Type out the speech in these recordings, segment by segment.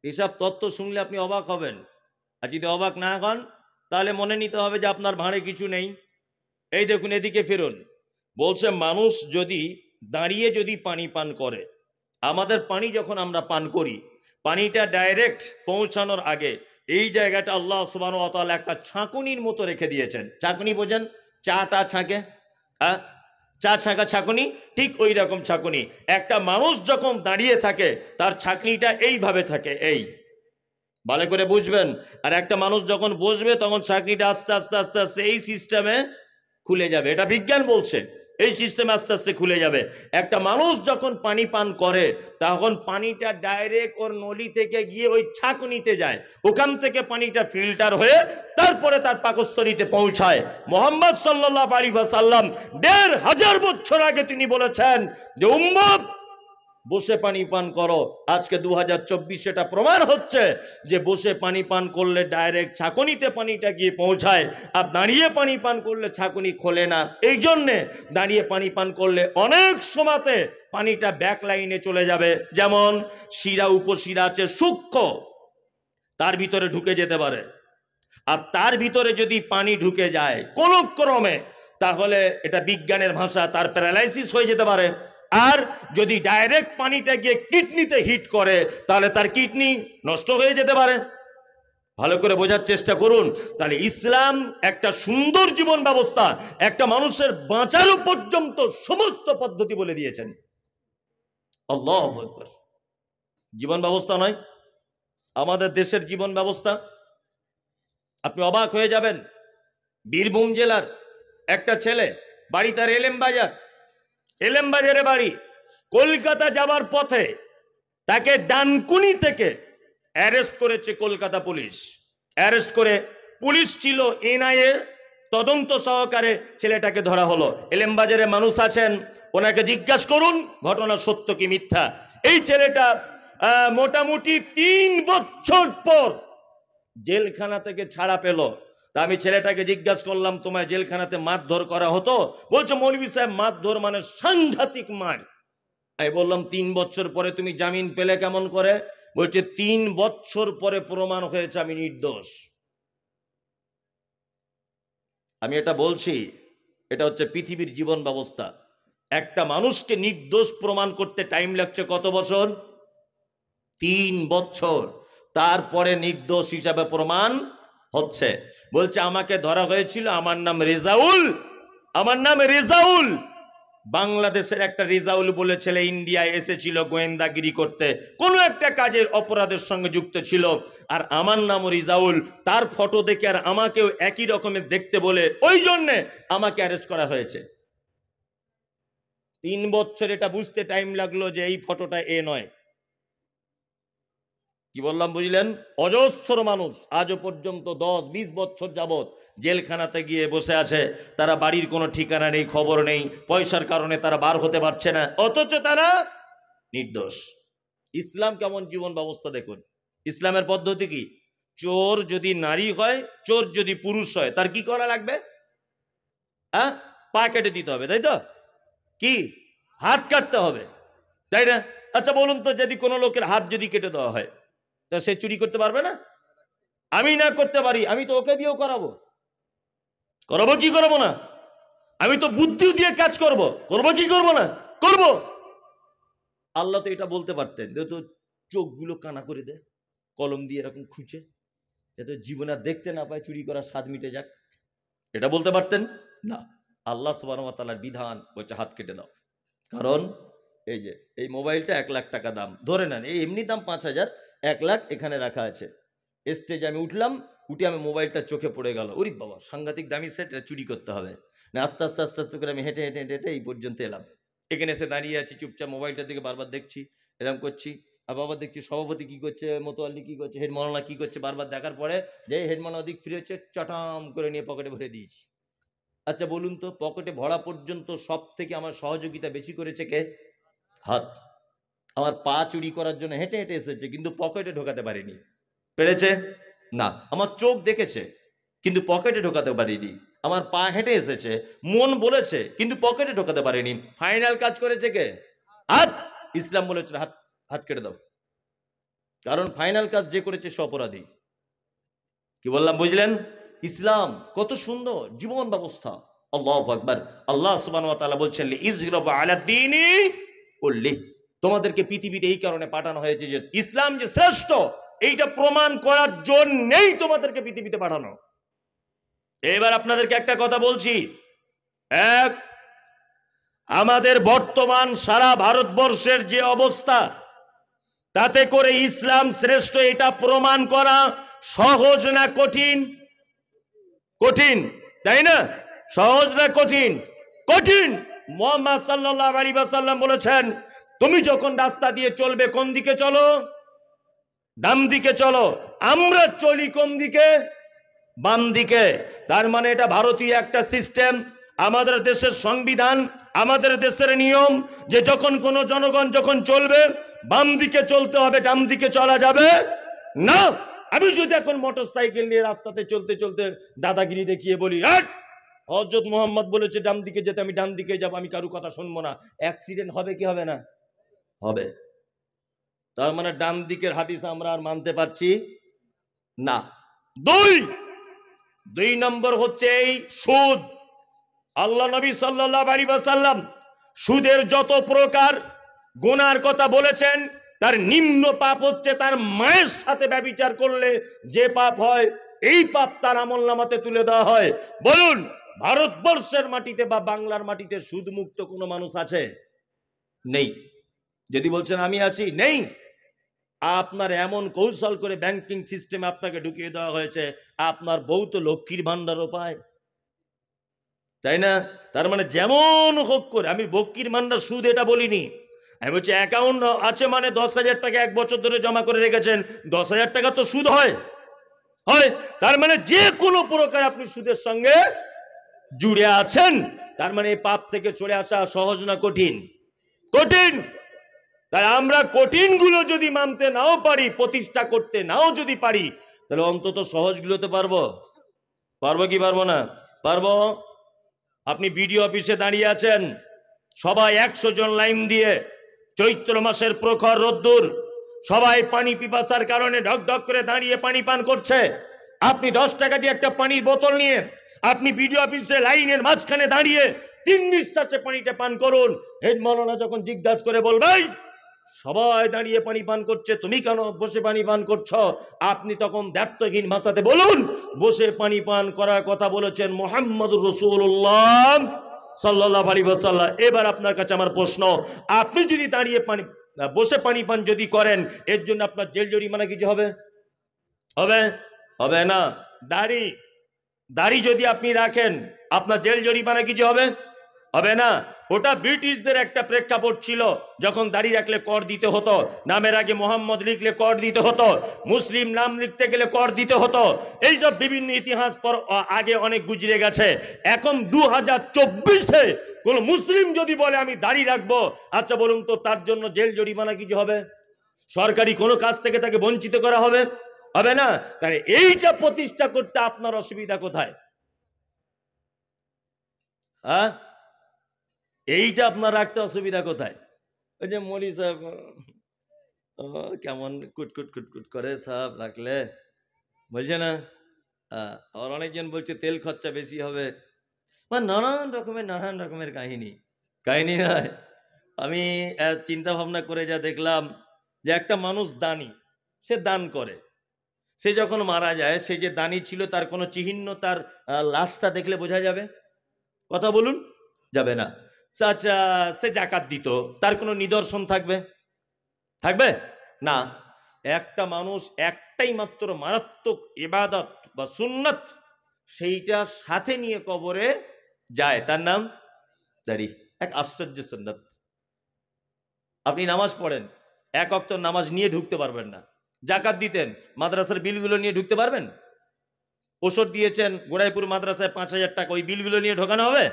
এসব তত্ত্ব শুনলে আপনি অবাক হবেন। আর যদি অবাক না হন তাহলে মনে নিতে হবে যে আপনার ভাঁড়ে কিছু নেই। এই দেখুন, এদিকে ফিরুন। বলছে মানুষ যদি দাঁড়িয়ে যদি পানি পান করে, আমাদের পানি যখন আমরা পান করি, পানিটা ডাইরেক্ট পৌঁছানোর আগে এই জায়গাটা আল্লাহ সুবহানাহু ওয়া তাআলা একটা ছাঁকুনির মতো রেখে দিয়েছেন। ছাঁকুনি বোঝেন? চাটা ছাঁকে, হ্যাঁ, চা ছাঁকা ছাঁকুনি, ঠিক ওই রকম ছাঁকুনি। একটা মানুষ যখন দাঁড়িয়ে থাকে তার ছাঁকনিটা এইভাবে থাকে, এই ভালো করে বুঝবেন। আর একটা মানুষ যখন বসবে তখন ছাঁকনিটা আস্তে আস্তে আস্তে আস্তে এই সিস্টেমে খুলে যাবে। এটা বিজ্ঞান বলছে, এই সিস্টেমে আস্তে আস্তে খুলে যাবে। একটা মানুষ যখন পানি পান করে তখন পানিটা ডাইরেক্ট ওর নলি থেকে গিয়ে ওই ছাঁকনিতে যায়, ওখান থেকে পানিটা ফিল্টার হয়ে তারপরে তার পাকস্থলীতে পৌঁছায়। মুহাম্মদ সাল্লাল্লাহু আলাইহি ওয়াসাল্লাম ১৫০০ বছর আগে তিনি বলেছেন যে উম্মত বসে পানি পান করো। আজকে 2024 এটা প্রমাণ হচ্ছে যে বসে পানি পান করলে ডাইরেক্ট ছাঁকনিতে পানিটা গিয়ে পৌঁছায়, আর দাঁড়িয়ে পানি পান করলে ছাঁকনি খোলে না। এই জন্যে দাঁড়িয়ে পানি পান করলে অনেক সময়তে পানিটা ব্যাক লাইনে চলে যাবে। যেমন শিরা উপশিরা আছে সূক্ষ্ম, তার ভিতরে ঢুকে যেতে পারে, আর তার ভিতরে যদি পানি ঢুকে যায় কোনো ক্রমে, তাহলে এটা বিজ্ঞানের ভাষা তার প্যারালাইসিস হয়ে যেতে পারে। আর যদি ডাইরেক্ট পানিটা গিয়ে কিডনিতে হিট করে তাহলে তার কিডনি নষ্ট হয়ে যেতে পারে। ভালো করে বোঝার চেষ্টা করুন। তাহলে ইসলাম একটা সুন্দর জীবন ব্যবস্থা, একটা মানুষের বাঁচারও পর্যন্ত সমস্ত পদ্ধতি বলে দিয়েছেন। আল্লাহু আকবার। জীবন ব্যবস্থা নয়, আমাদের দেশের জীবন ব্যবস্থা আপনি অবাক হয়ে যাবেন। বীরভূম জেলার একটা ছেলে, বাড়ি তার এলেম বাজারে বাড়ি, কলকাতা যাবার পথে তাকে ডানকুনি থেকে অ্যারেস্ট করেছে কলকাতা পুলিশ। অ্যারেস্ট করে পুলিশ ছিল এনআইএ, তদন্ত সহকারে ছেলেটাকে ধরা হলো। এলেম বাজারে মানুষ আছেন, ওনাকে জিজ্ঞাসা করুন ঘটনা সত্য কি মিথ্যা। এই ছেলেটা মোটামুটি ৩ বছর পর জেলখানা থেকে ছাড়া পেল। তা আমি ছেলেটাকে জিজ্ঞাসা করলাম, তোমায় জেলখানাতে মারধর করা হতো? বলছে মৌলভী সাহেব মারধর মানে সাংঘাতিক মার। আমি বললাম ৩ বছর পরে তুমি জামিন পেলে কেমন করে? বলছে ৩ বছর পরে প্রমাণ হয়েছে আমি নির্দোষ। আমি এটা বলছি, এটা হচ্ছে পৃথিবীর জীবন ব্যবস্থা। একটা মানুষকে নির্দোষ প্রমাণ করতে টাইম লাগছে কত বছর? ৩ বছর। তারপরে নির্দোষ হিসাবে প্রমাণ হচ্ছে। বলছে আমাকে ধরা হয়েছিল, আমার নাম রেজাউল। বাংলাদেশের একটা রেজাউল বলে ছেলে ইন্ডিয়ায় এসেছিল গোয়েন্দাগিরি করতে, কোনো একটা কাজের অপরাধের সঙ্গে যুক্ত ছিল, আর আমার নামও রেজাউল। তার ফটো দেখে আর আমাকেও একই রকমের দেখতে বলে ওই জন্যে আমাকে অ্যারেস্ট করা হয়েছে। ৩ বছর এটা বুঝতে টাইম লাগলো যে এই ফটোটা এ নয়। কি বললাম বুঝলেন? অজস্র মানুষ আজও পর্যন্ত 10-20 বছর যাবৎ জেলখানাতে গিয়ে বসে আছে। তারা বাড়ির কোনো ঠিকানা নেই, খবর নেই, পয়সার কারণে তারা বার হতে পারছে না, অথচ তারা নির্দোষ। ইসলাম কেমন জীবন ব্যবস্থা দেখুন। ইসলামের পদ্ধতি কি? চোর যদি নারী হয়, চোর যদি পুরুষ হয়, তার কি করা লাগবে? হ্যাঁ, পা কেটে দিতে হবে, তাই তো? কি হাত কাটতে হবে, তাই না? আচ্ছা বলুন তো, যদি কোনো লোকের হাত যদি কেটে দেওয়া হয় তা সে চুরি করতে পারবে না? আমি না করতে পারি, আমি তো ওকে দিয়েও করাবো কি করবো না? আমি তো বুদ্ধি দিয়ে কাজ করবো কি করবো না? করব। আল্লাহ তো এটা বলতে পারতেন, যেহেতু চোখগুলো কানা করে দে কলম দিয়ে এরকম খুঁজে, যাতে জীবনে আর দেখতে না পায়, চুরি করার স্বাদ মিটে যাক। এটা বলতে পারতেন না। আল্লাহ সুবহানাহু ওয়া তাআলার বিধান বলছে হাত কেটে দাও। কারণ এই যে এই মোবাইলটা 1 লাখ টাকা দাম, ধরে নেন এই এমনি দাম 5,000, 1 লাখ এখানে রাখা আছে। স্টেজে আমি উঠলাম, উঠে আমি মোবাইলটা চোখে পড়ে গেল, ওরে বাবা সাংঘাতিক দামি সেট, চুরি করতে হবে না। আস্তে আস্তে আস্তে আস্তে করে আমি হেঁটে হেঁটে হেঁটে হেঁটে এই পর্যন্ত এলাম। এখানে এসে দাঁড়িয়ে আছি চুপচাপ, মোবাইলটার দিকে বারবার দেখছি, এরকম করছি। আর বাবা দেখছি সভাপতি কি করছে, মোতোয়াল্লি কি করছে, হেড মাওলানা কি করছে, বারবার দেখার পরে যে হেড মাওলানা দিক ফিরে হচ্ছে, চটাম করে নিয়ে পকেটে ভরে দিয়েছি। আচ্ছা বলুন তো, পকেটে ভরা পর্যন্ত সব থেকে আমার সহযোগিতা বেশি করেছে কে? হাত। আমার পা চুরি করার জন্য হেঁটে হেঁটে এসেছে, কিন্তু পকেটে ঢোকাতে পারিনি। পেরেছে না? আমার চোখ দেখেছে কিন্তু পকেটে ঢোকাতে পারিনি। আমার পা হেঁটে এসেছে, মন বলেছে কিন্তু পকেটে ঢোকাতে পারিনি। ফাইনাল কাজ করেছে কে? হাত। ইসলাম বলেছে হাত, হাত কেটে দাও। কারণ ফাইনাল কাজ যে করেছে সে অপরাধী। কি বললাম বুঝলেন? ইসলাম কত সুন্দর জীবন ব্যবস্থা। আল্লাহু আকবার। আল্লাহ সুবহানাহু ওয়া তাআলা বলছেন লিইজহিরাহু আলা দ্বীনি কুল্লি, তোমাদেরকে পৃথিবীতে এই কারণে পাঠানো হয়েছে যে ইসলাম যে শ্রেষ্ঠ এইটা প্রমাণ করার জন্যই তোমাদেরকে পৃথিবীতে পাঠানো। এবার আপনাদেরকে একটা কথা বলছি, এক, আমাদের বর্তমান সারা ভারতবর্ষের যে অবস্থা, তাতে করে ইসলাম শ্রেষ্ঠ এটা প্রমাণ করা সহজ না কঠিন? কঠিন, তাই না? সহজ না কঠিন? কঠিন। মুহাম্মদ সাল্লাল্লাহু আলাইহি ওয়াসাল্লাম বলেছেন, তুমি যখন রাস্তা দিয়ে চলবে কোন দিকে চলো? ডান দিকে চলো। আমরা চলি কোন দিকে? বাম দিকে। তার মানে এটা ভারতীয় একটা সিস্টেম, আমাদের দেশের সংবিধান, আমাদের দেশের নিয়ম যে যখন কোনো জনগণ যখন চলবে বাম দিকে চলতে হবে, ডান দিকে চলা যাবে না। আমি যদি এখন মোটর সাইকেল নিয়ে রাস্তাতে চলতে চলতে দাদাগিরি দেখিয়ে বলি হযরত মুহাম্মদ বলেছে ডান দিকে যেতে, আমি ডান দিকে যাব, আমি কারো কথা শুনবো না, অ্যাক্সিডেন্ট হবে কি হবে না? হবে। তার মানে ডান দিকের হাদিস আমরা আর মানতে পারছি না। দুই নম্বর হচ্ছে এই সুদ। আল্লাহ নবী সাল্লাল্লাহু আলাইহি ওয়াসাল্লাম সুদের যত প্রকার গুনার কথা বলেছেন, তার নিম্ন পাপ হচ্ছে তার মায়ের সাথে ব্যভিচার করলে যে পাপ হয়, এই পাপ তার আমলনামাতে তুলে দেওয়া হয়। বলুন, ভারতবর্ষের মাটিতে বা বাংলার মাটিতে সুদ মুক্ত কোনো মানুষ আছে? নেই। যদি বলছেন আমি আছি, নেই। আপনার এমন কৌশল করে ব্যাংকিং সিস্টেমে আপনাকে ঢুকিয়ে দেওয়া হয়েছে, আপনার বউ তো লক্ষ্মীর ভান্ডারও পায়, তাই না? তার মানে যেমন হোক করে, আমি লক্ষ্মীর ভান্ডার সুদ এটা বলিনি, আমি বলছি অ্যাকাউন্ট আছে মানে 10,000 টাকা 1 বছর ধরে জমা করে রেখেছেন, 10,000 টাকা তো সুদ হয়। তার মানে যে কোনো প্রকার আপনি সুদের সঙ্গে জুড়ে আছেন। তার মানে এই পাপ থেকে চলে আসা সহজ না কঠিন? কঠিন। তাই আমরা কঠিনগুলো যদি মানতে নাও পারি, প্রতিষ্ঠা করতে নাও যদি পারি, তাহলে অন্তত সহজগুলোতে পারবো। পারবো কি পারবো না? পারবো। আপনি বিডিও অফিসে দাঁড়িয়ে আছেন, সবাই 100 জন লাইন দিয়ে, চৈত্র মাসের প্রখর রোদ্দুর, সবাই পানি পিপাসার কারণে ঢক ঢক করে দাঁড়িয়ে পানি পান করছে। আপনি 10 টাকা দিয়ে একটা পানির বোতল নিয়ে আপনি বিডিও অফিসে লাইনের মাঝখানে দাঁড়িয়ে 3 নিঃশ্বাসে পানিটা পান করুন। হেড মাওলানা যখন জিজ্ঞাসা করে বলবেন সবাই দাঁড়িয়ে পানি পান করছে, তুমি কেন বসে পানি পান করছো, আপনি তখন দ্ব্যর্থহীন ভাষাতে বলুন বসে পানি পান করার কথা বলেছেন মুহাম্মদুর রাসূলুল্লাহ সাল্লাল্লাহু আলাইহি ওয়াসাল্লাম। এবার আপনার কাছে আমার প্রশ্ন, আপনি যদি দাঁড়িয়ে বসে পানি পান যদি করেন, এর জন্য আপনার জেল জরিমানা কিছু হবে? হবে? হবে না। দাড়ি যদি আপনি রাখেন, আপনার জেল জরিমানা কিছু হবে? হবে না। ওটা ব্রিটিশদের একটা প্রেক্ষাপট ছিল, যখন দাড়ি রাখলে কর দিতে হতো, নামের আগে মোহাম্মদ লিখলে কর দিতে হতো, মুসলিম নাম লিখতে গেলে কর দিতে হতো। এইসব বিভিন্ন ইতিহাস পর আগে অনেক গুজরে গেছে। এখন 2024-এ কোন মুসলিম যদি বলে আমি দাড়ি রাখবো, আচ্ছা বলুন তো তার জন্য জেল জরিমানা কিছু হবে? সরকারি কোনো কাজ থেকে তাকে বঞ্চিত করা হবে? হবে না। তাহলে এইটা প্রতিষ্ঠা করতে আপনার অসুবিধা কোথায়? এইটা আপনার রাখতে অসুবিধা কোথায়? ওই যে মৌলী সাহেব কেমন কুটকুট কুটকুট করে সাহেব রাখলে, বলছে না? আর অনেকজন বলছে তেল খরচা বেশি হবে, নানান রকমের কাহিনী নয়। আমি চিন্তা ভাবনা করে যা দেখলাম যে একটা মানুষ দানি, সে দান করে, সে যখন মারা যায়, সে যে দানি ছিল তার কোনো চিহ্ন তার লাশটা দেখলে বোঝা যাবে? কথা বলুন, যাবে না। আচ্ছা, সে জাকাত দিত, তার কোনো নিদর্শন থাকবে? থাকবে না। একটা মানুষ একটাই মাত্র মারাত্মক ইবাদত বা সুন্নাত, সেইটা সাথে নিয়ে কবরে যায়, তার নাম দাড়ি। এক আশ্চর্য সুন্নাত। আপনি নামাজ পড়েন, 1 ওয়াক্ত নামাজ নিয়ে ঢুকতে পারবেন না। জাকাত দিতেন, মাদ্রাসার বিলগুলো নিয়ে ঢুকতে পারবেন? ওষুধ দিয়েছেন গোড়াইপুর মাদ্রাসায় 5,000 টাকা, ওই বিলগুলো নিয়ে ঢোকানো হবে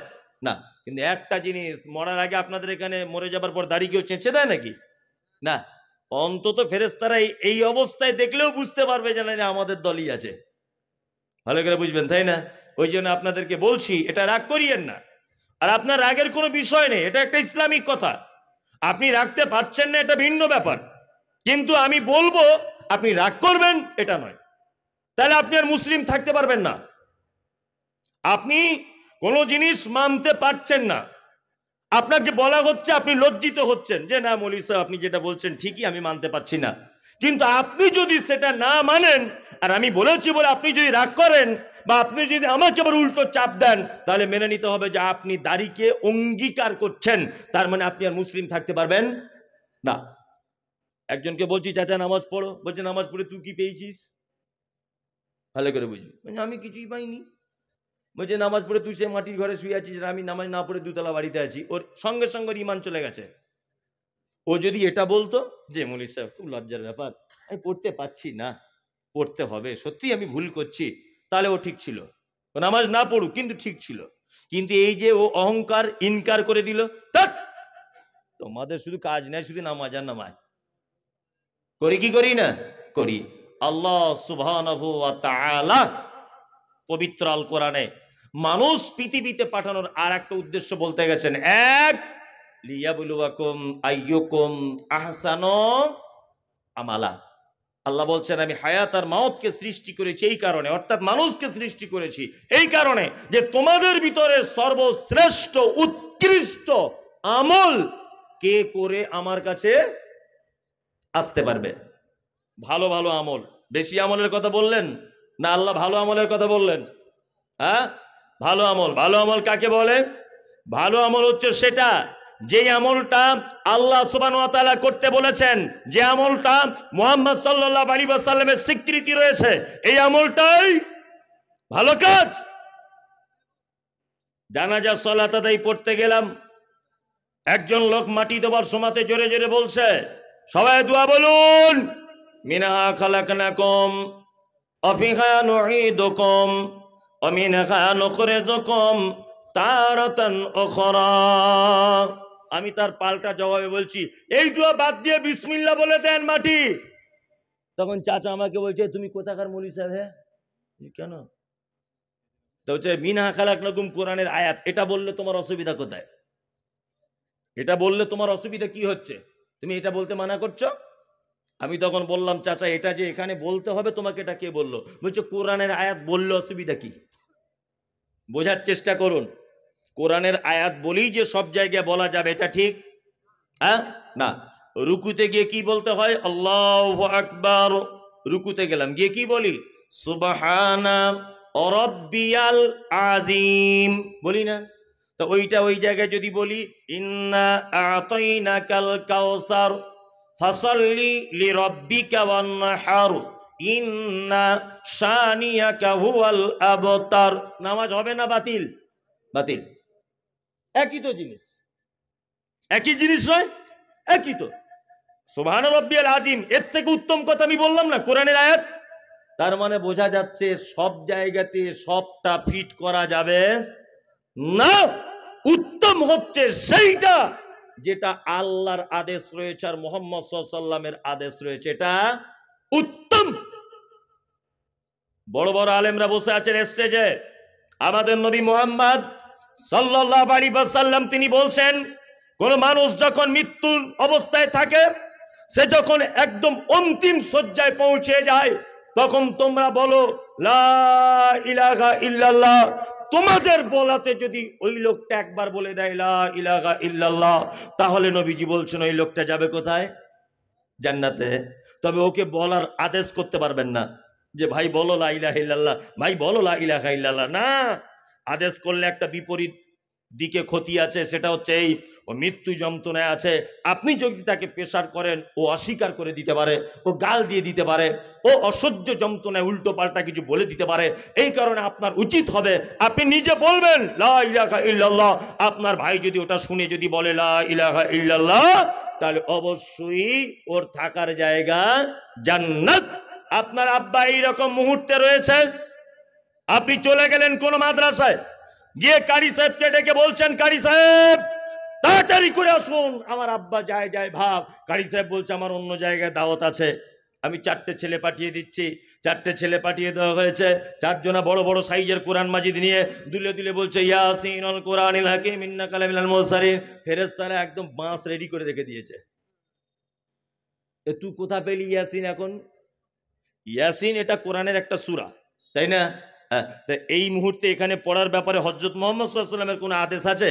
না। কিন্তু একটা জিনিস, মরার আগে আপনাদের এখানে মরে যাবার পর দাড়ি কেউ চেঁচে দেয় নাকি? না। অন্তত ফেরেশতারা এই অবস্থায় দেখলেও বুঝতে পারবে যে না আমাদের দলই আছে। ভালো করে বুঝবেন, তাই না? ওই জন্য আপনাদেরকে বলছি, এটা রাগ করিয়েন না। আর আপনার রাগের কোনো বিষয় নেই, এটা একটা ইসলামিক কথা। আপনি রাখতে পারছেন না, এটা ভিন্ন ব্যাপার। কিন্তু আমি বলবো আপনি রাগ করবেন এটা নয়, তাহলে আপনি আর মুসলিম থাকতে পারবেন না। আপনি কোনো জিনিস মানতে পারছেন না, আপনাকে বলা হচ্ছে, আপনি লজ্জিত হচ্ছেন যে না মৌলভী সাহেব আপনি যেটা বলছেন ঠিকই, আমি মানতে পারছি না। কিন্তু আপনি যদি সেটা না মানেন আর আমি বলেছি বলে আপনি যদি রাগ করেন বা আপনি যদি আমাকে আবার উল্টো চাপ দেন, তাহলে মেনে নিতে হবে যে আপনি দাড়িকে অঙ্গীকার করছেন, তার মানে আপনি আর মুসলিম থাকতে পারবেন না। একজনকে বলছি চাচা নামাজ পড়ো, বলছে নামাজ পড়ে তুই কি পেয়েছিস? ভালো করে বুঝি, আমি কিছুই পাইনি। বলছে নামাজ পড়ে তুই সে মাটির ঘরে শুয়ে আছিস, আমি নামাজ না পড়ে দুতলা বাড়িতে আছি। ওর সঙ্গে সঙ্গে ইমান চলে গেছে। ও যদি এটা বলতো যে মৌলভী সাহেব খুব লজ্জার ব্যাপার, আমি পড়তে পারছি না, পড়তে হবে, সত্যি আমি ভুল করছি, তাহলে ও ঠিক ছিল, ও নামাজ না পড়ুক কিন্তু ঠিক ছিল। কিন্তু এই যে ও অহংকার ইনকার করে দিল, তোমাদের শুধু কাজ নেই, শুধু নামাজ আর নামাজ করি কি করি না করি। আল্লাহ সুবহানাহু ওয়া তাআলা পবিত্র আল কোরআনে মানুষ পৃথিবীতে পাঠানোর আর একটা উদ্দেশ্য বলতে গেছেন, এক লিয়াবলুয়াকুম আইয়ুকুম আহসানু আমালা। আল্লাহ বলছেন আমি হায়াত আর মাউতকে সৃষ্টি করেছি এই কারণে, অর্থাৎ মানুষকে সৃষ্টি করেছি এই কারণে যে তোমাদের ভিতরে সর্বশ্রেষ্ঠ উৎকৃষ্ট আমল কে করে আমার কাছে আসতে পারবে। ভালো ভালো আমল, বেশি আমলের কথা বললেন না, আল্লাহ ভালো আমলের কথা বললেন। হ্যাঁ, ভালো আমল। ভালো আমল কাকে বলে? ভালো আমল হচ্ছে সেটা যে আমলটা আল্লাহ সুবহানাহু ওয়া তাআলা করতে বলেছেন, যে আমলটা মুহাম্মদ সাল্লাল্লাহু আলাইহি ওয়াসাল্লামের স্বীকৃতি রয়েছে, এই আমলটাই ভালো কাজ। জানাজা সালাত আদায় পড়তে গেলাম, একজন লোক মাটি দেওয়ার সময়তে জোরে জোরে বলছে সবাই দোয়া বলুন, মিনহা খালাকনাকুম ওয়া ফিহা নুঈদুকুম ওয়া মিনহা নুখরিজুকুম তারাতান উখরা। আমি তার পাল্টা জবাবে বলছি এই দোয়া বাদ দিয়ে বিসমিল্লাহ বলে দেন মাটি। তখন চাচা আমাকে বলছে তুমি কোথাকার মৌলভী সাহেব? হ্যাঁ কেন? তো হচ্ছে মিনহা খালাকনাকুম কোরআনের আয়াত, এটা বললে তোমার অসুবিধা কোথায়? এটা বললে তোমার অসুবিধা কি হচ্ছে? তুমি এটা বলতে মানা করছো। আমি তখন বললাম চাচা এটা যে এখানে বলতে হবে তোমাকে এটা কে বললো? বলছে কোরআনের আয়াত বললে অসুবিধা কি? বোঝার চেষ্টা করুন, কোরআনের আয়াত বলেই যে সব জায়গায় বলা যাবে এটা ঠিক হ্যাঁ না। রুকুতে গিয়ে কি বলতে হয়? আল্লাহু আকবার। রুকুতে গেলাম, গিয়ে কি বলি? সুবহানা রাব্বিয়াল আযীম বলি না? তো ওইটা ওই জায়গায় যদি বলি ইন্না আ'তাইনাকাল কাউসার ফাসাল্লি লিরাব্বিকা ওয়ানহার ইন্না শানিয়াকা হুয়াল আবতার। নামাজ হবে না বাতিল? বাতিল। একই তো জিনিস, একই জিনিস নয়? একই তো। সুবহান রাব্বিয়াল আযীম, এর থেকে উত্তম কথা আমি বললাম না কোরআনের আয়াত। তার মানে বোঝা যাচ্ছে সব জায়গাতে সবটা ফিট করা যাবে না। উত্তম হচ্ছে সেইটা যেটা আল্লাহর আদেশ রয়েছে আর মুহাম্মদ সাল্লাল্লাহু আলাইহি ওয়াসাল্লামের আদেশ রয়েছে, এটা উত্তম। বড় বড় আলেমরা বসে আছেন স্টেজে, আমাদের নবী মুহাম্মদ সাল্লাল্লাহু আলাইহি ওয়াসাল্লাম তিনি বলছেন কোন মানুষ যখন মৃত্যুর অবস্থায় থাকে, সে যখন একদম অন্তিম শয্যায় পৌঁছে যায়, তখন তোমরা বলো লা ইলাহা ইল্লাল্লাহ। তোমাদের বলাতে যদি ওই লোকটা একবার বলে দেয় লা ইলাহা ইল্লাল্লাহ, তাহলে নবীজি বলছেন ওই লোকটা যাবে কোথায়? জান্নাতে। তবে ওকে বলার আদেশ করতে পারবেন না যে ভাই বলো লা ইলাহা ইল্লাল্লাহ, ভাই বলো লা ইলাহা ইল্লাল্লাহ, না। আদেশ করলে একটা বিপরীত দিকে ক্ষতি আছে, সেটা হচ্ছে এই ও মৃত্যু যন্ত্রণায় আছে, আপনি যদি তাকে প্রেসার করেন ও অস্বীকার করে দিতে পারে, ও গাল দিয়ে দিতে পারে, ও অসহ্য যন্ত্রণায় উল্টো পাল্টা কিছু বলে দিতে পারে। এই কারণে আপনার উচিত হবে আপনি নিজে বলবেন লা ইলাহা ইল্লাল্লাহ। আপনার ভাই যদি ওটা শুনে যদি বলে লা ইলাহা ইল্লাল্লাহ, তাহলে অবশ্যই ওর থাকার জায়গা জান্নাত। আপনার আব্বা এইরকম মুহূর্তে রয়েছে, আপনি চলে গেলেন কোন মাদ্রাসায়, গিয়ে কারি সাহেবকে ডেকে বলছেন কারি সাহেব তাড়াতাড়ি করে আসুন, আমার আব্বা যায় যায় ভাব। কারি সাহেব বলছে আমার অন্য জায়গায় দাওয়াত আছে, আমি 4টে ছেলে পাঠিয়ে দিচ্ছি। 4টে ছেলে পাঠিয়ে দেওয়া হয়েছে, 4 জনা বড় বড় সাইজের কোরআন মাজিদ নিয়ে দুলে দুলে বলছে ইয়াসিনুল কোরআনিল হাকিম ইন্নাকা লামিনাল মুরসালিন। ফেরেশতারা একদম বাঁশ রেডি করে রেখে দিয়েছে। তুই কোথা পেলি ইয়াসিন এখন? ইয়াসিন এটা কোরআনের একটা সূরা, তাই না? হ্যাঁ, তা এই মুহূর্তে এখানে পড়ার ব্যাপারে হযরত মুহাম্মদ সাল্লাল্লাহু আলাইহি ওয়াসাল্লামের কোনো আদেশ আছে?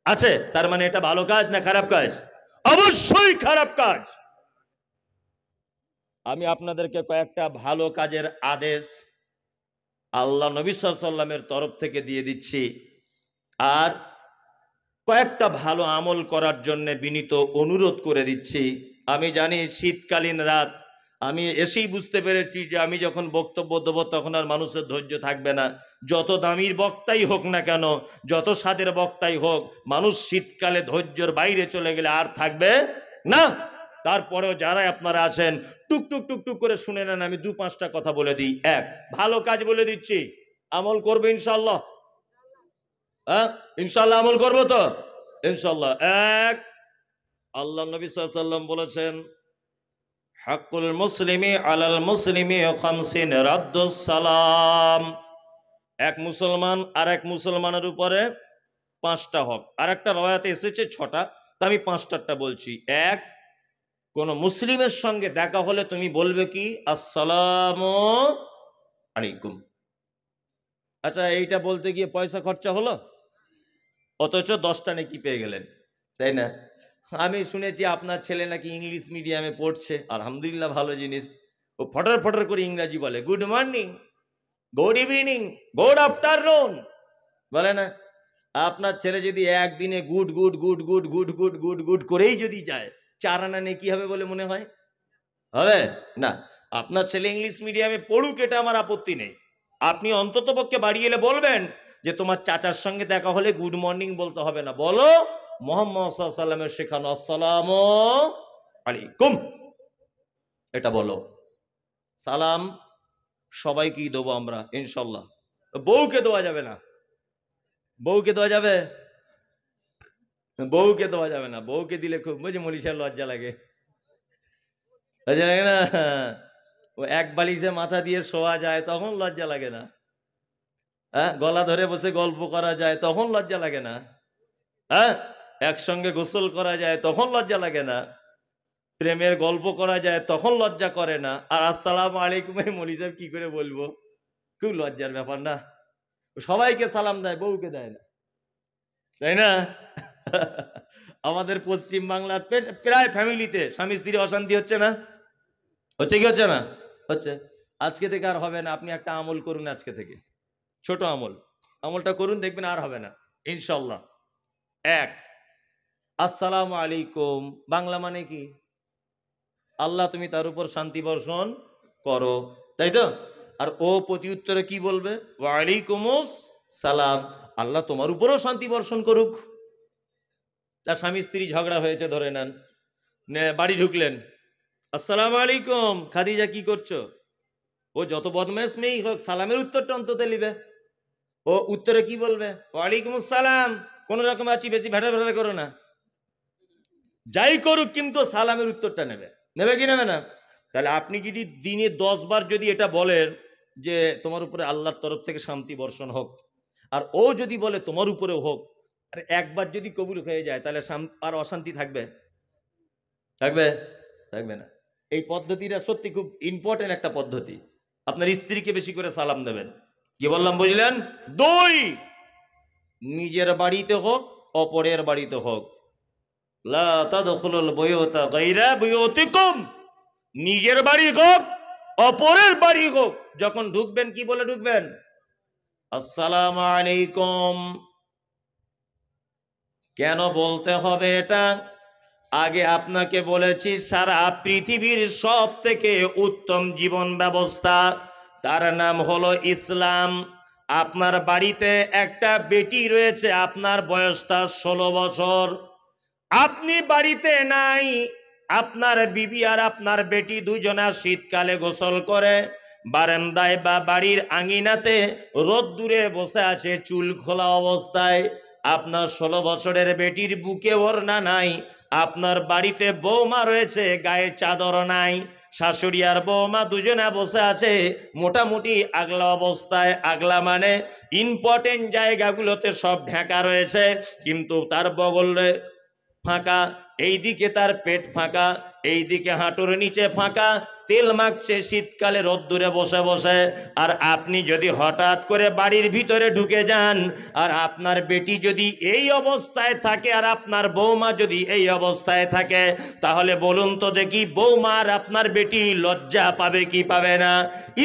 আছে। তার মানে এটা ভালো কাজ না খারাপ কাজ? অবশ্যই খারাপ কাজ। আমি আপনাদেরকে কয়েকটা ভালো কাজের আদেশ আল্লাহ নবী সাল্লাল্লাহু আলাইহি ওয়াসাল্লামের তরফ থেকে দিয়ে দিচ্ছি, আর কয়েকটা ভালো আমল করার জন্য বিনীত অনুরোধ করে দিচ্ছি। আমি জানি শীতকালীন রাত, আমি এসেই বুঝতে পেরেছি যে আমি যখন বক্তব্য দেবো তখন আর মানুষের ধৈর্য থাকবে না। যত দামির বক্তাই হোক না কেন, যত স্বাদের বক্তাই হোক, মানুষ শীতকালে ধৈর্যের বাইরে চলে গেলে আর থাকবে না। তারপরেও যারা আপনারা আছেন টুকটুক টুকটুক করে শুনে নেন, আমি 2-5টা কথা বলে দিই। এক, ভালো কাজ বলে দিচ্ছি, আমল করবে ইনশাল্লাহ? হ্যাঁ, ইনশাল্লাহ আমল করবো তো? ইনশাল্লাহ। এক, আল্লাহ নবী সাল্লাল্লাহু আলাইহি ওয়াসাল্লাম বলেছেন, হাক্কুল মুসলিমি আলাল মুসলিমি খামসিন রাদ্দুস সালাম। এক মুসলমান আর এক মুসলমানের উপরে 5টা হক। আর একটা রওয়ায়াতে এসেছে 6টা, তা আমি 5টারটা বলছি। এক, কোন মুসলিমের সঙ্গে দেখা হলে তুমি বলবে কি? আসসালামু আলাইকুম। আচ্ছা, এইটা বলতে গিয়ে পয়সা খরচা হলো, অথচ 10টা নেকি পেয়ে গেলেন, তাই না? আমি শুনেছি আপনার ছেলে নাকি ইংলিশ মিডিয়ামে পড়ছে, আলহামদুলিল্লাহ, ভালো জিনিস। ও ফটার ফটার করে ইংরাজি বলে, good morning, good evening, good afternoon, বলে না? আপনার ছেলে যদি একদিনে good good good good good good good good করেই যদি যায়, 4 আনা নেকি হবে বলে মনে হয়? হবে না। আপনার ছেলে ইংলিশ মিডিয়ামে পড়ুক, এটা আমার আপত্তি নেই। আপনি অন্তত পক্ষে বাড়ি এলে বলবেন যে তোমার চাচার সঙ্গে দেখা হলে গুড মর্নিং বলতে হবে না, বলো মুহাম্মদ সাল্লাল্লাহু আলাইহি ওয়াসাল্লামের শেখানো আসসালামু আলাইকুম, এটা বলো। সালাম সবাইকেই দেবো আমরা ইনশাল্লাহ। বউকে দেওয়া যাবে না, বউকে দেওয়া যাবে? বউকে দেওয়া যাবে না। বউকে দিলে খুব বুঝে মনীষার লজ্জা লাগে, লজ্জা লাগে না? ও এক বালিশে মাথা দিয়ে শোয়া যায় তখন লজ্জা লাগে না? হ্যাঁ, গলা ধরে বসে গল্প করা যায় তখন লজ্জা লাগে না? হ্যাঁ, একসঙ্গে গোসল করা যায় তখন লজ্জা লাগে না? প্রেমের গল্প করা যায় তখন লজ্জা করে না? আর আসসালামু আলাইকুম মৌলী সাহেব কি করে বলবো? খুব লজ্জার ব্যাপার না? সবাইকে সালাম দেয়, বউকে দেয় না, তাই না? আমাদের পশ্চিম বাংলার প্রায় ফ্যামিলিতে স্বামী স্ত্রী অশান্তি হচ্ছে না? হচ্ছে কি হচ্ছে না? হচ্ছে। আজকে থেকে আর হবে না। আপনি একটা আমল করুন আজকে থেকে, ছোট আমল, আমলটা করুন, দেখবেন আর হবে না ইনশাল্লাহ। এক, আসসালামু আলাইকুম বাংলা মানে কি? আল্লাহ তুমি তার উপর শান্তি বর্ষণ করো, তাই তো? আর ও প্রতি উত্তরে কি বলবে? ওয়ালাইকুমুস সালাম, আল্লাহ তোমার উপরও শান্তি বর্ষণ করুক। তার স্বামী স্ত্রী ঝগড়া হয়েছে, ধরে নেন, বাড়ি ঢুকলেন, আসসালামু আলাইকুম খাদিজা, কি করছো? ও যত বদমাইশ মেয়েই হোক, সালামের উত্তরটা অন্তত নিবে। ও উত্তরে কি বলবে? ওয়ালাইকুম আসসালাম। কোন রকম আছি, বেশি ভেটা ভেটা করো না, যাই করুক কিন্তু সালামের উত্তরটা নেবে, নেবে কি নেবে না? তাহলে আপনি যদি দিনে 10 বার যদি এটা বলেন যে তোমার উপরে আল্লাহর তরফ থেকে শান্তি বর্ষণ হোক, আর ও যদি বলে তোমার উপরেও হোক, আর একবার যদি কবুল হয়ে যায়, তাহলে আর অশান্তি থাকবে? থাকবে? থাকবে না। এই পদ্ধতিটা সত্যি খুব ইম্পর্টেন্ট একটা পদ্ধতি। আপনার স্ত্রীকে বেশি করে সালাম দেবেন। কি বললাম বুঝলেন? 2, নিজের বাড়িতে হোক অপরের বাড়িতে হোক, লা তাদখুলুল বুয়ুতা গায়রা বুয়ুতিকুম, নিজের বাড়ি হোক অপরের বাড়ি হোক, যখন ঢুকবেন কি বলে ঢুকবেন? আসসালামু আলাইকুম। কেন বলতে হবে এটা? আগে আপনাকে বলেছি, সারা পৃথিবীর সব থেকে উত্তম জীবন ব্যবস্থা, তার নাম হলো ইসলাম। আপনার বাড়িতে একটা বেটি রয়েছে, আপনার বয়স তার 16 বছর, আপনি বাড়িতে নাই, আপনার বিবি আর আপনার বেটি দুজনা শীতকালে গোসল করে বারান্দায় বা বাড়ির আঙিনাতে রোদ্দুরে বসে আছে চুল খোলা অবস্থায়। আপনার 16 বছরের বেটির বুকে ওড়না নাই, আপনার বাড়িতে বৌমা রয়েছে, গায়ে চাদর নাই, শাশুড়ি আর বৌমা দুজনে বসে আছে মোটামুটি আগলা অবস্থায়। আগলা মানে ইম্পর্টেন্ট জায়গাগুলোতে সব ঢাকা রয়েছে, কিন্তু তার বগলে ফাঁকা, এইদিকে তার পেট ফাঁকা, এইদিকে হাঁটুর নিচে ফাঁকা, তেল মাখছে শীতকালে রোদ্দুরে বসে বসে, আর আপনি যদি হঠাৎ করে বাড়ির ভিতরে ঢুকে যান, আর আপনার বেটি যদি এই অবস্থায় থাকে, আর আপনার বৌমা যদি এই অবস্থায় থাকে, তাহলে বলুন তো দেখি, বৌমার আপনার বেটি লজ্জা পাবে কি পাবে না?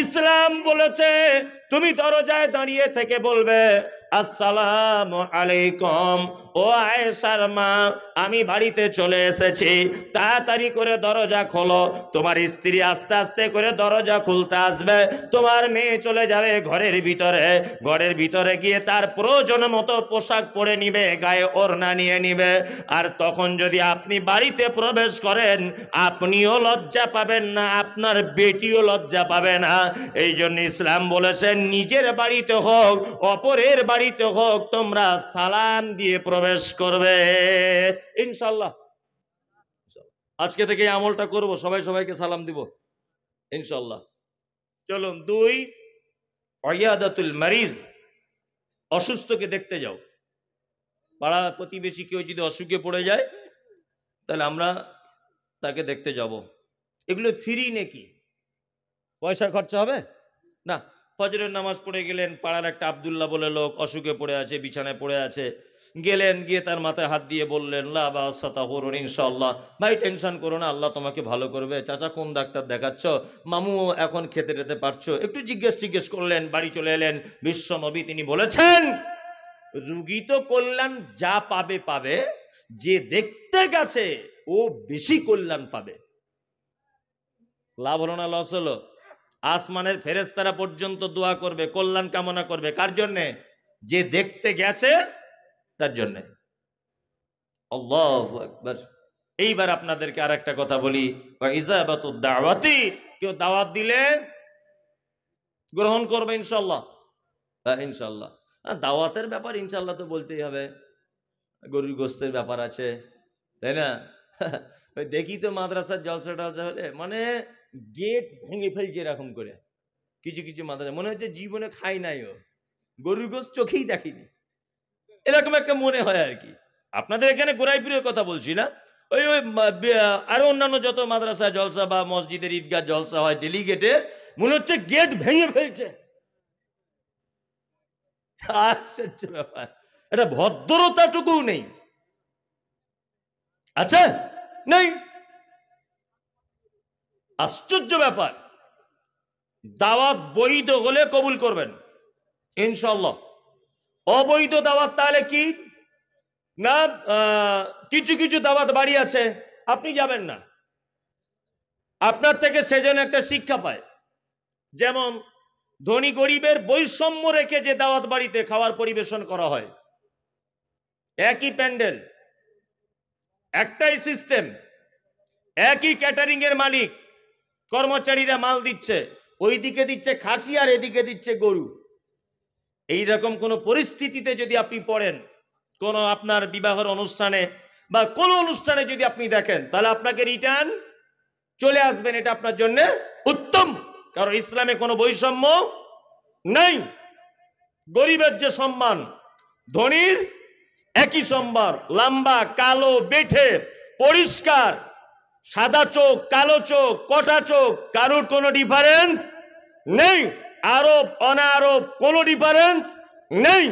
ইসলাম বলেছে তুমি দরজায় দাঁড়িয়ে থেকে বলবে, আসসালামু আলাইকুম, ও আয়েশার মা, আমি বাড়িতে চলে এসেছি, তাড়াতাড়ি করে দরজা খোলো। তোমার স্ত্রী আস্তে আস্তে করে দরজা খুলতে আসবে, তোমার মেয়ে চলে যাবে ঘরের ভিতরে, ঘরের ভিতরে গিয়ে তার প্রয়োজন মতো পোশাক পরে নিবে, গায়ে ওড়না নিয়ে নিবে। আর তখন যদি আপনি বাড়িতে প্রবেশ করেন, আপনিও লজ্জা পাবেন না, আপনার বেটিও লজ্জা পাবে না। এই জন্য ইসলাম বলেছেন, নিজের বাড়িতে হোক অপরের বাড়িতে হোক, তোমরা সালাম দিয়ে প্রবেশ করবে ইনশাল্লাহ। আজকে থেকে এই আমলটা করব, সবাই সবাইকে সালাম দিব ইনশাল্লাহ। চলুন, 2, ওয়াইয়াদাতুল মারিজ, অসুস্থকে দেখতে যাও। পাড়া প্রতিবেশী কেউ যদি অসুখে পড়ে যায়, তাহলে আমরা তাকে দেখতে যাব। এগুলো ফ্রি নাকি? পয়সা খরচা হবে না। ফজরের নামাজ পড়ে গেলেন, পাড়ার একটা আব্দুল্লাহ বলে লোক অসুখে পড়ে আছে, বিছানায় পড়ে আছে, গেলেন, গিয়ে তার মাথায় হাত দিয়ে বললেন, লা বাসা তাহুরুন ইনশাআল্লাহ, ভাই টেনশন করো না, আল্লাহ তোমাকে ভালো করবে। চাচা কোন ডাক্তার দেখাচ্ছ? মামু এখন খেতে টেতে পারছো? একটু জিজ্ঞেস করলেন, বাড়ি চলে এলেন। বিশ্ব নবী তিনি বলেছেন, রুগী তো কল্যাণ যা পাবে পাবে, যে দেখতে গেছে ও বেশি কল্যাণ পাবে। লাভ হলো না লস হলো? আসমানের ফেরেশতারা পর্যন্ত দোয়া করবে, কল্যাণ কামনা করবে। কার জন্যে? যে দেখতে গেছে তার জন্যে। আল্লাহু আকবার। এইবার আপনাদেরকে আর একটা কথা বলি, ইজাবাতুদ দাওয়াতি, কেউ দাওয়াত দিলে গ্রহণ করবে ইনশাল্লাহ। ইনশাল্লাহ। দাওয়াতের ব্যাপার ইনশাল্লাহ তো বলতেই হবে। গরুর গোস্তের ব্যাপার আছে, তাই না? ওই দেখি তো মাদ্রাসার জলসা টলসা হলে মানে গেট ভেঙে ফেলছে এরকম করে। কিছু কিছু মাদ্রাসা মনে হচ্ছে জীবনে খাই নাই, ও গরুর গোস্ত চোখেই দেখিনি, এরকম একটা মনে হয় আর কি। আপনাদের এখানে গোড়াইপুরের কথা বলছি না, ওই ওই আরো অন্যান্য যত মাদ্রাসা জলসা বা মসজিদের ঈদগাহ জলসা হয়, ডেলিগেটে মনে হচ্ছে গেট ভেঙে ফেলছে। আশ্চর্য ব্যাপার, এটা ভদ্রতাটুকু নেই। আচ্ছা, নেই, আশ্চর্য ব্যাপার। দাওয়াত বৈধ হলে কবুল করবেন ইনশাল্লাহ। অবৈধ দাওয়াত তাহলে কি না, কিছু কিছু দাওয়াত বাড়ি আছে, আপনি যাবেন না, আপনার থেকে সেজন্য একটা শিক্ষা পায়। যেমন ধনী গরিবের বৈষম্য রেখে যে দাওয়াত বাড়িতে খাবার পরিবেশন করা হয়, একই প্যান্ডেল, একটাই সিস্টেম, একই ক্যাটারিং এর মালিক, কর্মচারীরা মাল দিচ্ছে, ওইদিকে দিচ্ছে খাসি আর এদিকে দিচ্ছে গরু। এই রকম কোন পরিস্থিতিতে যদি আপনি পড়েন, কোন আপনার বিবাহের অনুষ্ঠানে বা কোন অনুষ্ঠানে যদি আপনি দেখেন, তাহলে আপনাকে রিটার্ন চলে আসবেন, এটা আপনার জন্য উত্তম। কারণ ইসলামে কোনো বৈষম্য নাই। গরিবের যে সম্মান, ধনীর একই সম্মান, লম্বা কালো বেঠে পরিষ্কার, সাদা চোখ কালো চোখ কটা চোখ, কারোর কোনো ডিফারেন্স নেই। আরব অনারব কোনো ডিফারেন্স নেই।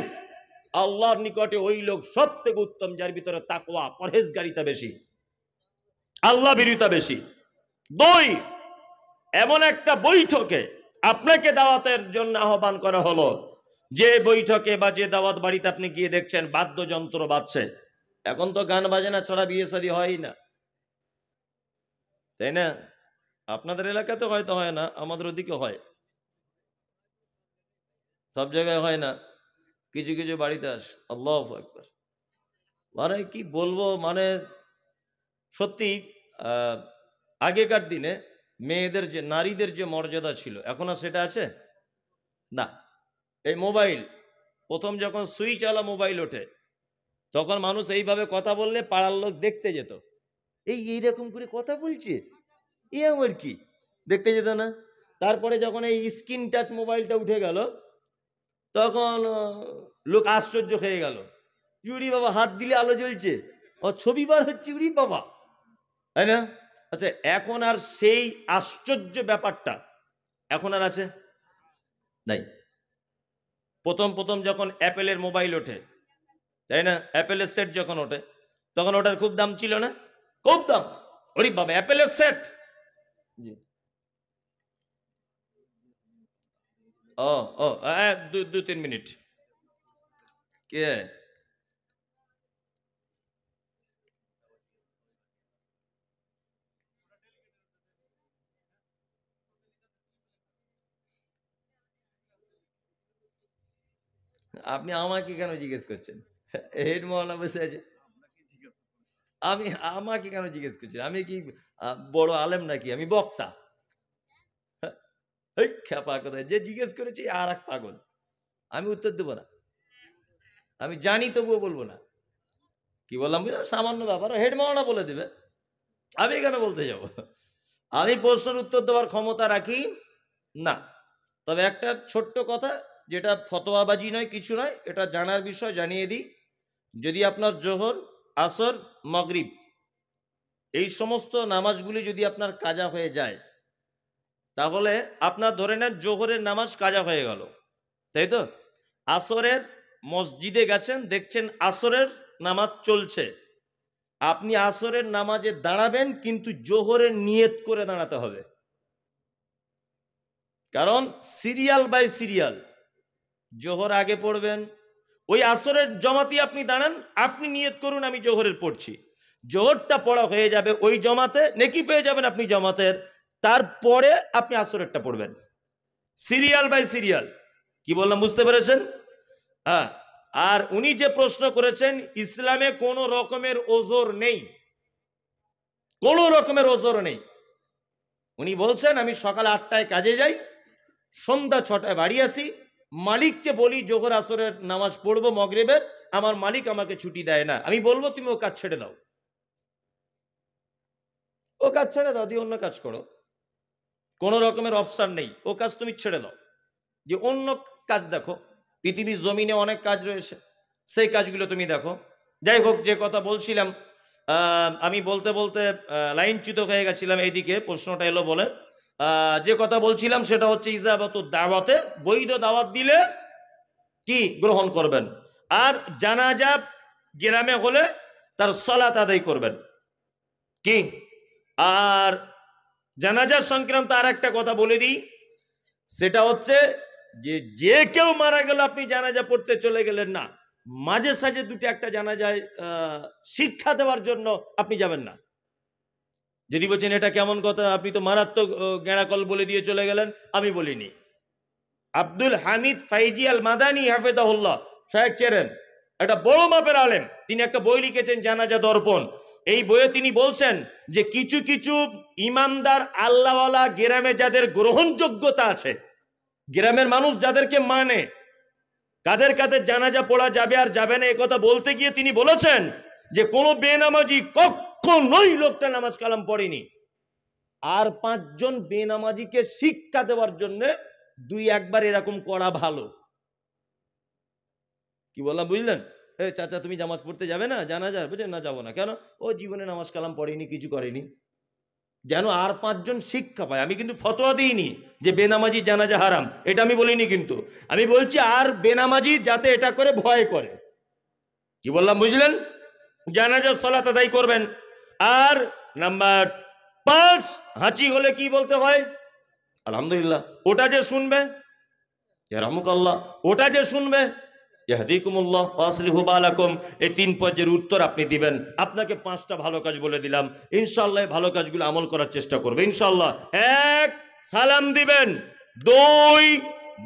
আল্লাহর নিকটে ওই লোক সব থেকে উত্তম যার ভিতরে তাকওয়া পরহেজগারিতা বেশি, আল্লাহ ভীরুতা বেশি। 2, এমন একটা বৈঠকে আপনাকে দাওয়াতের জন্য আহ্বান করা হলো, যে বৈঠকে বা যে দাওয়াত বাড়িতে আপনি গিয়ে দেখছেন বাদ্যযন্ত্র বাজছে। এখন তো গান বাজনা ছাড়া বিয়ে শাদী হয় না, তাই না? আপনাদের এলাকাতে হয়তো হয় না, আমাদের ওদিকে হয়, সব জায়গায় হয় না, কিছু কিছু বাড়িতে আসে। আল্লাহু আকবার। মানে কি বলবো, মানে সত্যি আগেকার দিনে মেয়েদের যে নারীদের যে মর্যাদা ছিল, এখন আর সেটা আছে না। এই মোবাইল প্রথম যখন সুইচ আলা মোবাইল ওঠে, তখন মানুষ এইভাবে কথা বললে পাড়ার লোক দেখতে যেত, এইরকম করে কথা বলছে, এ আমার কি, দেখতে যেত না। তারপরে যখন এই স্ক্রিন টাচ মোবাইলটা উঠে গেল, তখন লোক আশ্চর্য হয়ে গেল, ইউরি বাবা হাত দিলে আলো জ্বলছে, ও ছবি বার হচ্ছে, উড়ি বাবা, তাই না? আচ্ছা, এখন আর সেই আশ্চর্য ব্যাপারটা এখন আর আছে নাই? প্রথম প্রথম যখন অ্যাপেলের মোবাইল ওঠে, তাই না, অ্যাপেলের সেট যখন ওঠে, তখন ওটার খুব দাম ছিল না? খুব দাম। ওরে বাবা, অ্যাপেলের সেট! জি। ও ও, 2-3 মিনিট। কে? আপনি আমাকে কেন জিজ্ঞেস করছেন? হেড মহল্লা বসে আছে। আমি আমাকে কেন জিজ্ঞেস করছেন? আমি কি বড় আলেম নাকি? আমি বক্তা? এই খ্যাপা কোথায়! যে জিজ্ঞেস করেছে আর এক পাগল। আমি উত্তর দেবো না। আমি জানি তবুও বলবো না। কি বললাম বুঝলাম? সামান্য ব্যাপার, হেড মাওলানা বলে দেবে। আমি কেন বলতে যাব? আমি প্রশ্নের উত্তর দেওয়ার ক্ষমতা রাখি না। তবে একটা ছোট্ট কথা, যেটা ফতোয়াবাজি নয়, কিছু নয়, এটা জানার বিষয়, জানিয়ে দিই। যদি আপনার জোহর, আসর, মাগরিব এই সমস্ত নামাজগুলি যদি আপনার কাজা হয়ে যায়, তাহলে আপনার ধরে নেন জোহরের নামাজ কাজা হয়ে গেল, তাই তো? আসরের মসজিদে গেছেন, দেখছেন আসরের নামাজ চলছে, আপনি আসরের নামাজে দাঁড়াবেন, কিন্তু জোহরের নিয়ত করে দাঁড়াতে হবে। কারণ সিরিয়াল বাই সিরিয়াল, জোহর আগে পড়বেন, ওই আসরের জমাতে আপনি দাঁড়ান, আপনি নিয়ত করুন আমি জোহরের পড়ছি, জোহরটা পড়া হয়ে যাবে ওই জমাতে, নেকি পেয়ে যাবেন আপনি জমাতের, তারপরে আপনি আসরেরটা পড়বেন, সিরিয়াল বাই সিরিয়াল। কি বললাম বুঝতে পেরেছেন? হ্যাঁ। আর উনি যে প্রশ্ন করেছেন, ইসলামে কোনো রকমের ওজর নেই, কোনো রকমের ওজর নেই। উনি বলছেন আমি সকাল 8টায় কাজে যাই, সন্ধ্যা 6টায় বাড়ি আসি, মালিককে বলি জোহর আসরের নামাজ পড়বো মগরিবের, আমার মালিক আমাকে ছুটি দেয় না, আমি বলবো তুমি ও কাজ ছেড়ে দাও, ও কাজ ছেড়ে দাও, দিয়ে অন্য কাজ করো, কোনো রকমের অপশন নেই, ও কাজ তুমি ছেড়ে দাও, যে অন্য কাজ দেখো, পৃথিবীর জমিনে অনেক কাজ রয়েছে, সেই কাজগুলো তুমি দেখো। যাই হোক, যে কথা বলছিলাম, আমি বলতে বলতে লাইনচ্যুত হয়ে গেছিলাম, এইদিকে প্রশ্নটা এলো বলে। যে কথা বলছিলাম সেটা হচ্ছে ইজাবাত দাওয়াতে, বৈধ দাওয়াত দিলে কি গ্রহণ করবেন, আর জানাজা গ্রামে হলে তার সালাত আদায় করবেন কি। আর জানাজা সংক্রান্ত আর একটা কথা বলে দিই, সেটা হচ্ছে যে যে কেউ মারা গেল আপনি জানাজা পড়তে চলে গেলেন না, মাঝে সাঝে দুটো একটা জানাজায় শিক্ষা দেওয়ার জন্য আপনি যাবেন না। যদি বলছেন এটা কেমন কথা, আপনি তো মারাত্মক গেঁড়াকল বলে দিয়ে চলে গেলেন, আমি বলিনি। আব্দুল হামিদ ফাইজি আল মাদানী হাফেজাহুল্লাহ সাহেব চেরেন, একটা বড় মাপের আলেম, তিনি একটা বই লিখেছেন জানাজা দর্পণ। এই বইয়ে তিনি বলছেন যে কিছু কিছু ইমানদার আল্লাহওয়ালা গ্রামে যাদের গ্রহণযোগ্যতা আছে, গ্রামের মানুষ যাদেরকে মানে, কাদের কাদের জানাজা পড়া যাবে আর যাবে না, একথা বলতে গিয়ে তিনি বলেছেন যে কোনো বেনামাজি কখনোই লোকটা নামাজ কালাম পড়েনি, আর 5জন বেনামাজিকে শিক্ষা দেওয়ার জন্য 2-1বার এরকম করা ভালো। কি বললাম বুঝলেন? চাচা তুমি নামাজ পড়তে যাবে না জানাজা? বুঝলেন না, যাবো না। কেন? ও জীবনে নামাজ কালাম পড়েনি, কিছু করেনি, যেন আর 5জন শিক্ষা পায়। আমি কিন্তু ফতোয়া দিইনি যে বেনামাজি জানাজা হারাম, এটা আমি বলিনি, কিন্তু আমি বলছি আর বেনামাজি যাতে এটা করে ভয় করে। কি বললাম বুঝলেন? জানাজার সালাত আদায় করবেন। আর নাম্বার 5, হাঁচি হলে কি বলতে হয়? আলহামদুলিল্লাহ। ওটা যে শুনবে, ইয়ারহামুকাল্লাহ, ওটা যে শুনবে, ইয়াহদিকুমুল্লাহ ওয়া আসলিহু বালাকুম, এই 3 পর্যায়ের উত্তর আপনি দিবেন। আপনাকে 5টা ভালো কাজ বলে দিলাম, ইনশাআল্লাহ ভালো কাজগুলো আমল করার চেষ্টা করবে ইনশাআল্লাহ। 1, সালাম দিবেন। 2,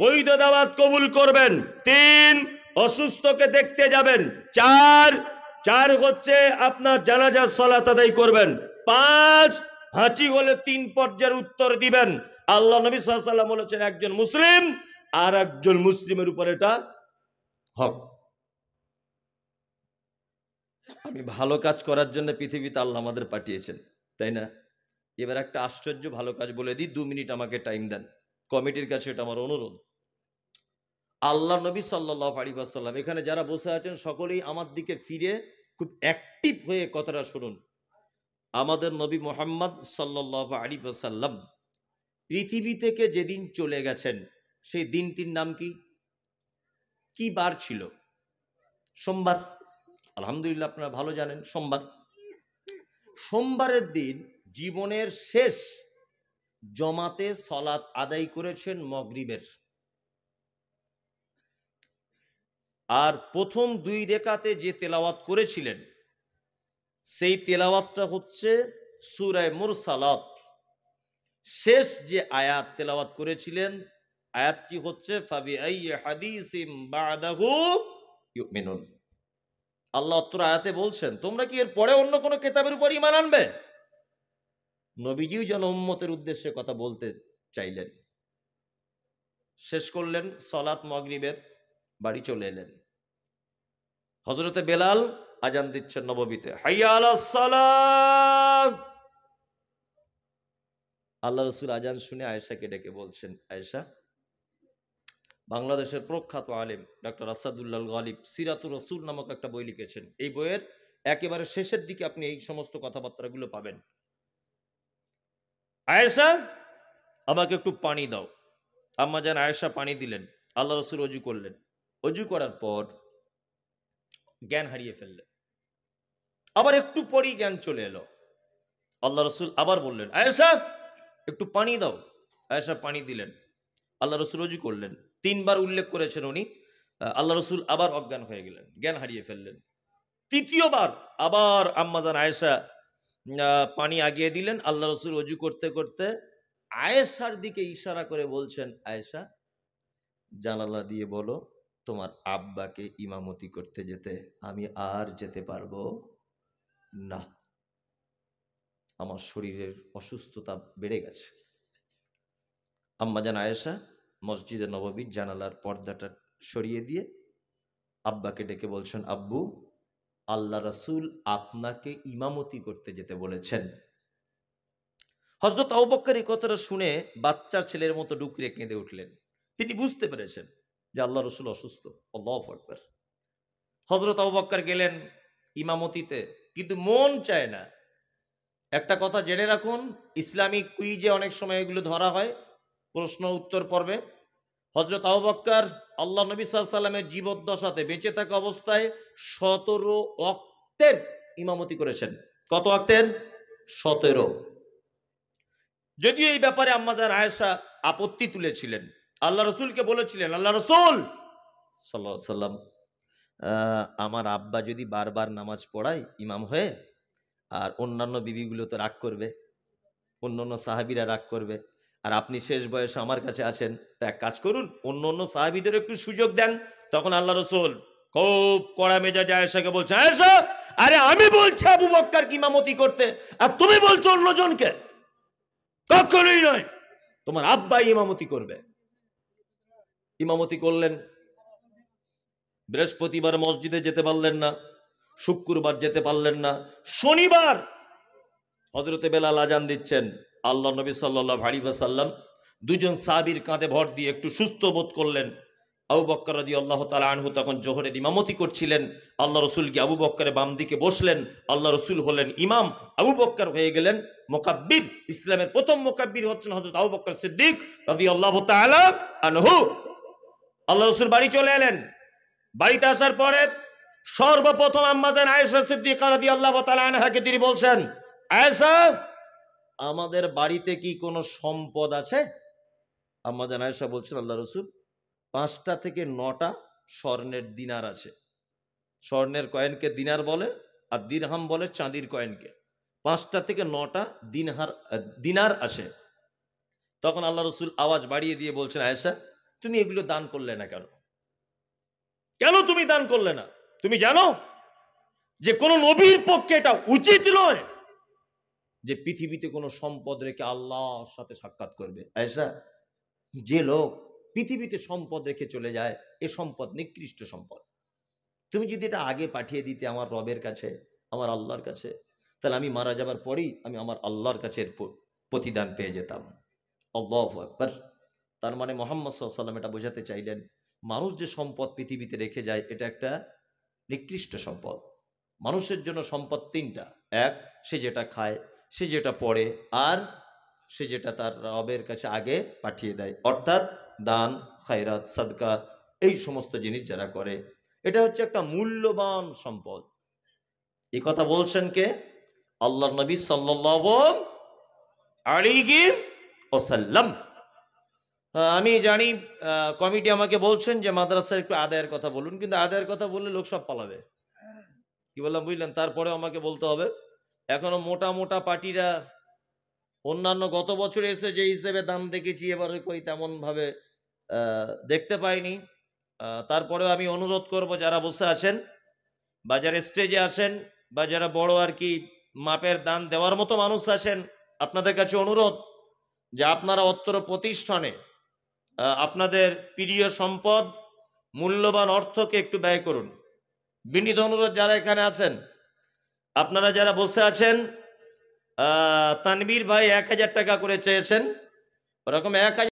বৈধ দাওয়াত কবুল করবেন। 3, অসুস্থকে দেখতে যাবেন। 4 হচ্ছে আপনার জানাজার সালাত আদায় করবেন। 5, হাঁচি হলে 3 পর্যায়ের উত্তর দিবেন। আল্লাহ নবী সাল্লাল্লাহু আলাইহি ওয়াসাল্লাম বলেছেন একজন মুসলিম আর একজন মুসলিমের উপর এটা হক। আমি ভালো কাজ করার জন্য পৃথিবীতে আল্লাহ আমাদের পাঠিয়েছেন, তাই না? এবার একটা আশ্চর্য ভালো কাজ বলে দিই, 2 মিনিট আমাকে টাইম দেন, কমিটির কাছে এটা আমার অনুরোধ। আল্লাহ নবী সাল্লাল্লাহু আলাইহি ওয়াসাল্লাম, এখানে যারা বসে আছেন সকলেই আমার দিকে ফিরে খুব অ্যাক্টিভ হয়ে কথাটা শুনুন। আমাদের নবী মুহাম্মদ সাল্লাল্লাহু আলাইহি ওয়াসাল্লাম পৃথিবী থেকে যেদিন চলে গেছেন সেই দিনটির নাম কি? কি বার ছিল? সোমবার। আলহামদুলিল্লাহ, আপনারা ভালো জানেন সোমবার। সোমবারের দিন জীবনের শেষ জমাতে সলাত আদায় করেছেন মাগরিবের। আর প্রথম 2 রেকাতে যে তেলাওয়াত করেছিলেন সেই তেলাওয়াতটা হচ্ছে সূরা মুরসালাত। শেষ যে আয়াত তেলাওয়াত করেছিলেন আয়াতটি হচ্ছে ফাবি আইয়ি হাদিসিম বাদাহু ইউমিনুন। আল্লাহ অত্র আয়াতে বলছেন তোমরা কি এর পরে অন্য কোনো কিতাবের উপর ঈমান আনবে? নবীজিও যেন উম্মতের উদ্দেশ্যে কথা বলতে চাইলেন। শেষ করলেন সালাত মাগরিবের, বাড়ি চলে এলেন। হযরতে বেলাল আজান দিচ্ছেন নববীতে, হাইয়া আলাস সালাহ। আল্লাহ রাসূল আজান শুনে আয়েশাকে ডেকে বলছেন, আয়েশা, বাংলাদেশের প্রখ্যাত আলেম ডক্টর আসাদুল্লাহ গালিব সিরাতুর রাসূল নামক একটা বই লিখেছেন। এই বইয়ের একেবারে শেষের দিকে আপনি এই সমস্ত কথাবার্তাগুলো পাবেন। আয়েশা, আমাকে একটু পানি দাও। আম্মা জান আয়েশা পানি দিলেন। আল্লাহ রাসূল ওযু করলেন। ওযু করার পর জ্ঞান হারিয়ে ফেললেন। আবার একটু পরেই জ্ঞান চলে এলো। আল্লাহ রাসূল আবার বললেন, আয়েশা একটু পানি দাও। আয়েশা পানি দিলেন। আল্লাহ রাসূল ওযু করলেন। 3 বার উল্লেখ করেছেন উনি। আল্লাহ রাসূল আবার অজ্ঞান হয়ে গেলেন, জ্ঞান হারিয়ে ফেললেন। তৃতীয়বার আবার আম্মা জান আয়েশা পানি আগিয়ে দিলেন। আল্লাহ রাসূল ওযু করতে করতে আয়েশার দিকে ইশারা করে বলছেন, আয়েশা জানালা দিয়ে বলো তোমার আব্বাকে ইমামতি করতে যেতে। আমি আর যেতে পারবো না, আমার শরীরের অসুস্থতা বেড়ে গেছে। আম্মা জান আয়েশা মসজিদে নববীর জানালার পর্দাটা সরিয়ে দিয়ে আব্বাকে ডেকে বলছেন, আব্বু আল্লাহ রাসূল আপনাকে ইমামতি করতে যেতে বলেছেন। হযরত আবু বকর এই কথাটা শুনে বাচ্চা ছেলের মতো ডুকরে কেঁদে উঠলেন। তিনি বুঝতে পেরেছেন যে আল্লাহ রাসূল অসুস্থ। আল্লাহু আকবার। হযরত আবু বকর গেলেন ইমামতিতে, কিন্তু মন চায় না। একটা কথা জেনে রাখুন, ইসলামিক কুইজে অনেক সময় এগুলো ধরা হয় প্রশ্ন উত্তর পর্বে। হযরত আবু বকর আল্লাহ নবী সাল্লাল্লাহু আলাইহি সাল্লামের জীবদ্দশাতে বেঁচে থাকা অবস্থায় 17 ওয়াক্তের ইমামতি করেছেন। কত ওয়াক্তের? 17। যদিও এই ব্যাপারে আম্মা জান আয়েশা আপত্তি তুলেছিলেন, আল্লাহ রাসূলকে বলেছিলেন, আল্লাহ রাসূল সাল্লাল্লাহু আলাইহি সাল্লাম, আমার আব্বা যদি বারবার নামাজ পড়ায় ইমাম হয়ে, আর অন্যান্য বিবিগুলো তো রাগ করবে, অন্যান্য সাহাবীরা রাগ করবে, আর আপনি শেষ বয়সে আমার কাছে আছেন, তো এক কাজ করুন অন্য সাহাবীদের একটু সুযোগ দেন। তখন আল্লাহ রাসূল খুব কড়া মেজাজে আয়েশাকে বলছে, আয়েশা আরে আমি বলছি আবু বকরকে ইমামতি করতে, আর তুমি বলছো অন্যজনকে। কখনোই নয়, তোমার আব্বা ইমামতি করবে। ইমামতি করলেন। বৃহস্পতিবার মসজিদে যেতে পারলেন না, শুক্রবার যেতে পারলেন না, শনিবার হযরতে বেলাল আজান দিচ্ছেন। আল্লাহ নবী সাল্লাল্লাহু আলাইহি ওয়াসাল্লাম দুজন সাহাবীর কাঁধে ভর দিয়ে একটু সুস্থ বোধ করলেন। আবু বকর রাদিয়াল্লাহু তাআলা আনহু তখন জোহরের ইমামতি করছিলেন। আল্লাহ রাসূল গিয়ে আবু বকরের বাম দিকে বসলেন। আল্লাহ রাসূল হলেন ইমাম, আবু বকর হয়ে গেলেন মুকাব্বির। ইসলামের প্রথম মুকাব্বির হচ্ছেন হযরত আবু বকর সিদ্দিক রাদিয়াল্লাহু তাআলা আনহু। আল্লাহ রাসূল বাড়ি চলে এলেন। বাড়িতে আসার পরে সর্বপ্রথম আম্মা জান আয়েশা সিদ্দিকা রাদিয়াল্লাহু তাআলা আনহাকে তিনি বলছেন, আয়েশা আমাদের বাড়িতে কি কোনো সম্পদ আছে? আম্মা জান আয়েশা বলছেন, আল্লাহ রাসূল 5টা থেকে 9টা স্বর্ণের দিনার আছে। স্বর্ণের কয়েনকে দিনার বলে, আর দিরহাম বলে চাঁদির কয়েনকে। 5টা থেকে 9টা দিনার আছে। তখন আল্লাহ রাসূল আওয়াজ বাড়িয়ে দিয়ে বলছেন, আয়েশা তুমি এগুলো দান করলে না কেন? কেন তুমি দান করলে না? তুমি জানো যে কোন নবীর পক্ষে এটা উচিত নয় যে পৃথিবীতে কোনো সম্পদ রেখে আল্লাহর সাথে সাক্ষাৎ করবে। আয়েশা, যে লোক পৃথিবীতে সম্পদ রেখে চলে যায় এ সম্পদ নিকৃষ্ট সম্পদ। তুমি যদি এটা আগে পাঠিয়ে দিতে আমার রবের কাছে, আমার আল্লাহর কাছে, তাহলে আমি মারা যাবার পরেই আমি আমার আল্লাহর কাছে প্রতিদান পেয়ে যেতাম। আল্লাহু আকবার। তার মানে মুহাম্মদ সাল্লাল্লাহু আলাইহি ওয়াসাল্লাম এটা বোঝাতে চাইলেন মানুষ যে সম্পদ পৃথিবীতে রেখে যায় এটা একটা নিকৃষ্ট সম্পদ। মানুষের জন্য সম্পদ তিনটা। এক, সে যেটা খায়, সে যেটা পড়ে, আর সে যেটা তার রবের কাছে আগে পাঠিয়ে দেয়, অর্থাৎ দান, খায়রাত, সাদকা, এই সমস্ত জিনিস যারা করে, এটা হচ্ছে একটা মূল্যবান সম্পদ। এই কথা বলছেন কে? আল্লাহর নবী সাল্লাল্লাহু আলাইহি ওয়াসাল্লাম। আমি জানি কমিটি আমাকে বলছেন যে মাদ্রাসার একটু আদায়ের কথা বলুন, কিন্তু আদায়ের কথা বললে লোক সব পালাবে। কি বললাম বুঝলেন? তারপরেও আমাকে বলতে হবে। এখনো মোটা মোটা পার্টিরা অন্যান্য গত বছর এসে যে হিসেবে দাম দেখেছি, এবারে কই তেমন ভাবে দেখতে পাইনি। তারপরেও আমি অনুরোধ করব, যারা বসে আছেন বা যারা স্টেজে আছেন বা যারা বড় আর কি মাপের দান দেওয়ার মতো মানুষ আছেন, আপনাদের কাছে অনুরোধ যে আপনারা অত্র প্রতিষ্ঠানে আপনাদের প্রিয় সম্পদ, মূল্যবান অর্থকে একটু ব্যয় করুন। বিনীত অনুরোধ, যারা এখানে আছেন, আপনারা যারা বসে আছেন, তানবীর ভাই 1000 টাকা করে চেয়েছেন, ওরকম 1000